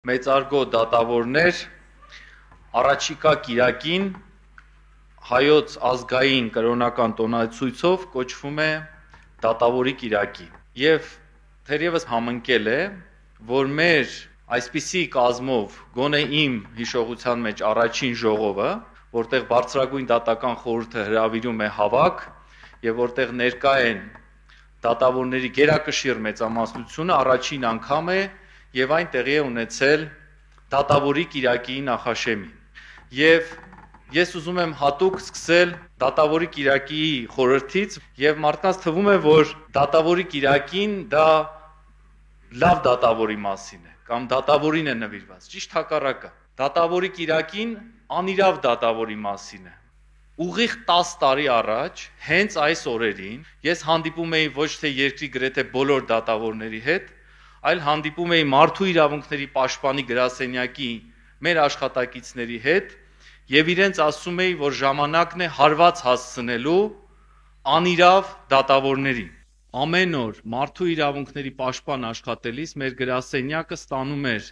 Մեծարգո դատավորներ, առաջիկա կիրակին հայոց ազգային կրոնական տոնացույցով կոչվում է դատավորի կիրակի եւ թերևս համընկել է, որ մեր այսպիսի կազմով գոնե իմ հիշողության մեջ առաջին ժողովը, որտեղ բարձրագույն դատական խորհուրդը հրավիրում է հավաք եւ որտեղ ներկա են դատավորների գերակշիռ մեծամասնությունը առաջին անգամ է եւ այն տեղի է ունեցել դատավորի կիրակի նախաշեմին եւ ես ուզում եմ հատուկ սկսել դատավորի կիրակի խորհրդից եւ մարդկանց թվում է որ դատավորի կիրակին դա լավ դատավորի մասին է կամ դատավորին է նվիրված ճիշտ հակառակը դատավորի կիրակին անիրավ դատավորի մասին է ուղիղ 10 տարի առաջ հենց այս օրերին ես հանդիպում էի ոչ թե երկրի գրեթե բոլոր դատավորների հետ այլ հանդիպում էի մարդու իրավունքների պաշտպանի գրասենյակի մեր աշխատակիցների հետ եւ իրենց ասում էի, որ ժամանակն է հարված հասցնելու անիրավ դատավորների։ Ամեն օր մարդու իրավունքների պաշտպան աշխատելիս մեր գրասենյակը ստանում էր,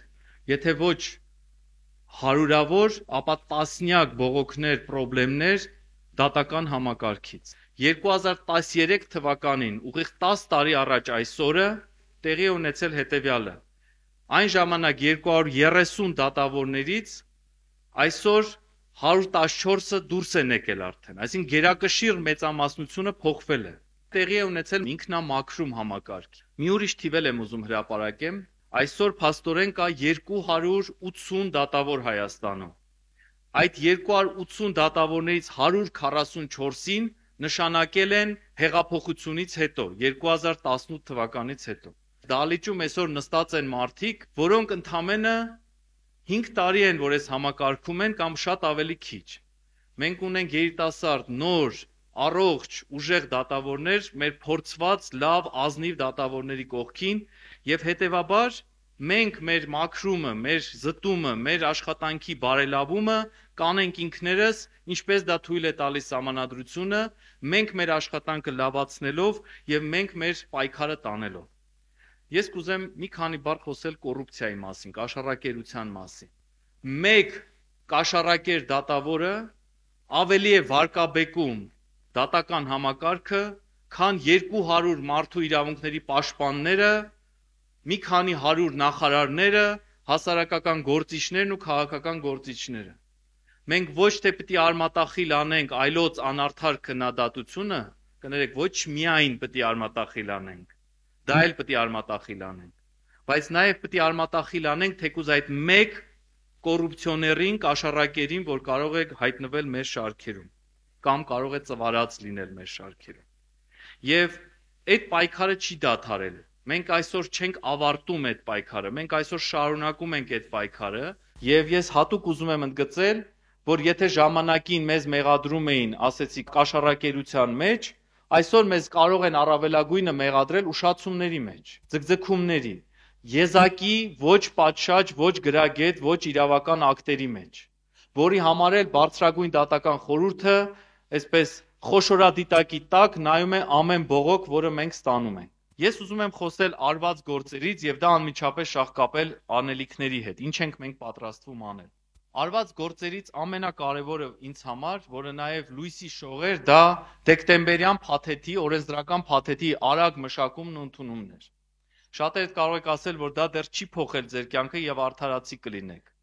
եթե ոչ հարյուրավոր, ապա տասնյակ բողոքներ, խնդիրներ դատական համակարգից։ 2013 թվականին, ուղիղ 10 տարի առաջ այս օրը տեղի է ունեցել հետևյալը. այն ժամանակ 230 դատավորներից այսօր 114-ը դուրս են եկել արդեն, այսինքն գերակշիռ մեծամասնությունը փոխվել է։ Տեղի է ունեցել ինքնամաքրում համակարգ։ Մի ուրիշ թիվ եմ ուզում հրապարակեմ, այսօր փաստորեն կա 280 դատավոր Հայաստանում։ Այդ 280 դատավորներից 144-ին նշանակել են հեղափոխությունից հետո, 2018 թվականից հետո։ Դահլիճում այսօր նստած են մարդիկ, որոնք ընդամենը 5 տարի են, որ այս համակարգում են կամ շատ ավելի քիչ։ Մենք ունենք երիտասարդ, նոր, առողջ, ուժեղ դատավորներ մեր փորձված լավ ազնիվ դատավորների կողքին եւ հետեւաբար մենք մեր մաքրումը, մեր զտումը, մեր աշխատանքի բարելավումը կանենք ինքներս, ինչպես դա թույլ է տալիս սահմանադրությունը, մենք մեր աշխատանքը լավացնելով եւ մենք մեր պայքարը տանելով։ Ես կուզեմ մի քանի բառ խոսել կոռուպցիայի մասին, կաշառակերության մասին։ Մեկ կաշառակեր դատավորը ավելի է վարկաբեկում դատական համակարգը, քան 200 մարդու իրավունքների պաշտպանները, մի քանի 100 նախարարները, հասարակական գործիչներն ու քաղաքական գործիչները։ Մենք ոչ թե պիտի արմատախիլ անենք այլոց անարդար քննադատությունը, կներեք, ոչ միայն պիտի արմատախիլ անենք, դա էլ պիտի արմատախիլ անենք, բայց նաև պիտի արմատախիլ անենք թեկուզ այդ մեկ կոռուպցիոներին, կաշառակերին, որ կարող է հայտնվել մեր շարքերում կամ կարող է ծվարած լինել մեր շարքերում։ Եվ այդ պայքարը չի դադարել։ Մենք այսօր չենք ավարտում այդ պայքարը, մենք այսօր շարունակում ենք այդ պայքարը, եւ ես հատուկ ուզում եմ ընդգծել, որ եթե ժամանակին մեզ մեղադրում էին, ասեցի, կաշառակերության մեջ, այսօր մեզ կարող են առավելագույնը մեղադրել ուշացումների մեջ, ձգձգումների, եզակի ոչ պատշաճ, ոչ գրագետ, ոչ իրավական ակտերի մեջ, որի համար էլ բարձրագույն դատական խորհուրդը, այսպես խոշորադիտակի տակ նայում է ամեն բողոք, որը մենք ստանում ենք։ Ես ուզում եմ խոսել արված գործերից եւ դա անմիջապես շահկապել անելիքների հետ, ինչ ենք մենք պատրաստվում անել։ Արված գործերից ամենակարևորը ինձ համար, որը նաև լույսի շողեր, դա դեկտեմբերյան փաթեթի, օրենսդրական փաթեթի արագ մշակումն ու ընդունումն էր։ Շատերդ կարող եք ասել, որ դա դեռ չի փոխել ձեր կյանքը եւ արդարացի կլինեք։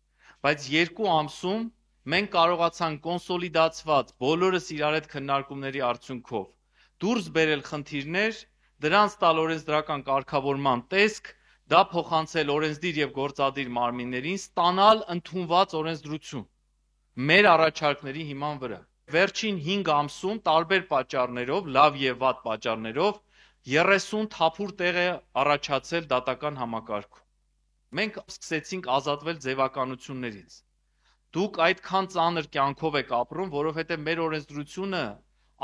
Բայց 2 ամսում մենք կարողացանք կոնսոլիդացված բոլորս իրար հետ քննարկումների արդյունքով դուրս բերել խնդիրներ, դրանց տալ օրենսդրական կարգավորման տեսք, դա փոխանցել օրենսդիր եւ գործադիր մարմիններին, ստանալ ընդունված օրենսդրություն մեր առաջարկների հիման վրա։ Վերջին 5 ամսում տարբեր պատճառներով, լավ եւ վատ պատճառներով 30 թափուր տեղ է առաջացել դատական համակարգում։ Մենք սկսեցինք ազատվել ձևականություններից։ Դուք այդքան ծանր կյանքով եք ապրում, որովհետեւ մեր օրենսդրությունը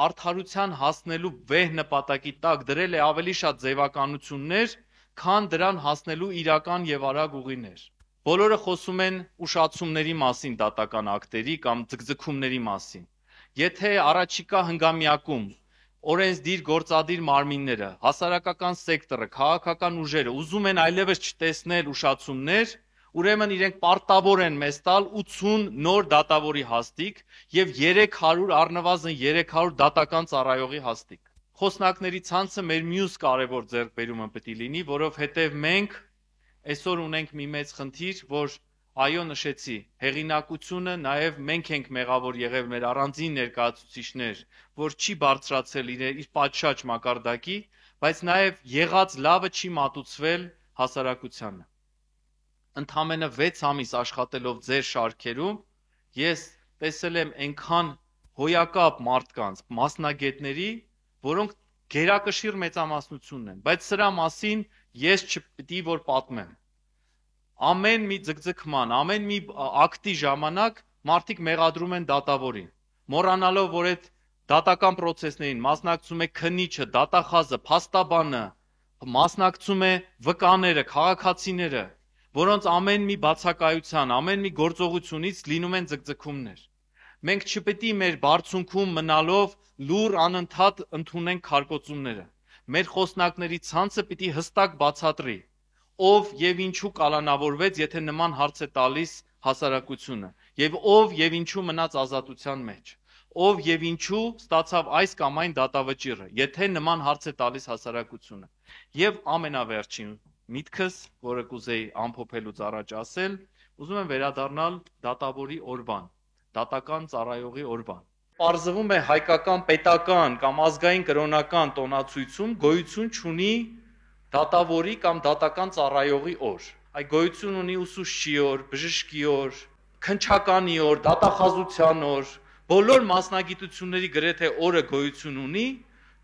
արդարության հասնելու վեհ նպատակի տակ դրել է ավելի շատ ձևականություններ, քան դրան հասնելու իրական եւ արագ ուղիներ։ Բոլորը խոսում են ուշացումների մասին դատական ակտերի կամ ձգձգումների մասին։ Եթե առաջիկա հնգամյակում օրենսդիր գործադիր մարմինները, հասարակական սեկտորը, քաղաքական ուժերը ուզում են այլևս չտեսնել ուշացումներ, Ուրեմն իրենք պարտավոր են մեզ տալ 80 նոր դատավորի հաստիք եւ 300 առնվազն 300 դատական ծառայողի հաստիք։ Խոսնակների ցանցը մեր մյուս կարևոր ձեռքբերումը պետք է լինի, որովհետեւ մենք այսօր ունենք մի մեծ խնդիր, որ այո նշեցի, հեղինակությունը նաեւ մենք ենք մեղավոր եղել մեր առանձին ներկայացուցիչներ, որ չի բարձրացել իր պատշաճ մակարդակի, բայց նաեւ եղած լավը չի մատուցվել հասարակությանը։ Ընդամենը 6 ամիս աշխատելով ձեր շարքերում, ես տեսել եմ այնքան հոյակապ մարդկանց, մասնագետների, որոնք գերակշիռ մեծամասնությունն են, բայց սրա մասին ես չպետք որ պատմեմ։ Ամեն մի ձգձգման, ամեն մի ակտի ժամանակ մարդիկ մեղադրում են դատավորին, մոռանալով, որ այդ դատական process-ներին մասնակցում է քննիչը, դատախազը, փաստաբանը, մասնակցում է վկաները, քաղաքացիները, որոնց ամեն մի բացակայության, ամեն մի գործողությունից լինում են ձգձգումներ։ Մենք չպետք է մեր բարձունքում մնալով լուր անընդհատ ընդունենք քարկոծումները։ Մեր խոսնակների ցանցը պիտի հստակ բացատրի, ով եւ ինչու կալանավորվեց, եթե նման հարց է տալիս հասարակությունը, եւ ով եւ ինչու մնաց ազատության մեջ, ով եւ ինչու ստացավ այս կամ այն դատավճիռը, եթե նման հարց է տալիս հասարակությունը։ Եվ ամենավերջին միտքս, որը կուզեի ամփոփելուց առաջ ասել, ուզում եմ վերադառնալ դատավորի օրվան, դատական ծառայողի օրվան։ Պարզվում է հայկական պետական կամ ազգային կրոնական տոնացույցում գոյություն չունի դատավորի կամ դատական ծառայողի օր։ Այ գոյություն ունի ուսուցչի օր, բժշկի օր, քննչականի օր, դատախազության օր, բոլոր մասնագիտությունների գրեթե օրը գոյություն ունի,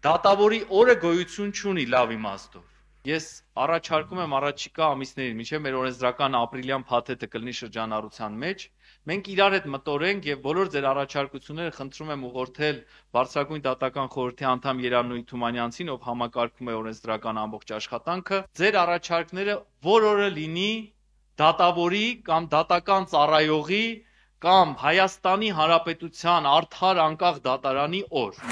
դատավորի օրը գոյություն չունի լավ իմաստով։ Ես առաջարկում եմ առաջիկա ամիսներին, մինչև մեր օրենսդրական ապրիլյան փաթեթը կլինի շրջանառության մեջ, մենք իրար հետ մտորենք եւ բոլոր ձեր առաջարկությունները խնդրում եմ ուղղորդել Բարձրագույն դատական խորհրդի անդամ Երանուհի Թումանյանցին, ով համակարգում է օրենսդրական ամբողջ աշխատանքը, ձեր առաջարկները որ օրը լինի դատավորի կամ դատական ծառայողի կամ Հայաստանի Հանրապետության արդար անկախ դատարանի օր։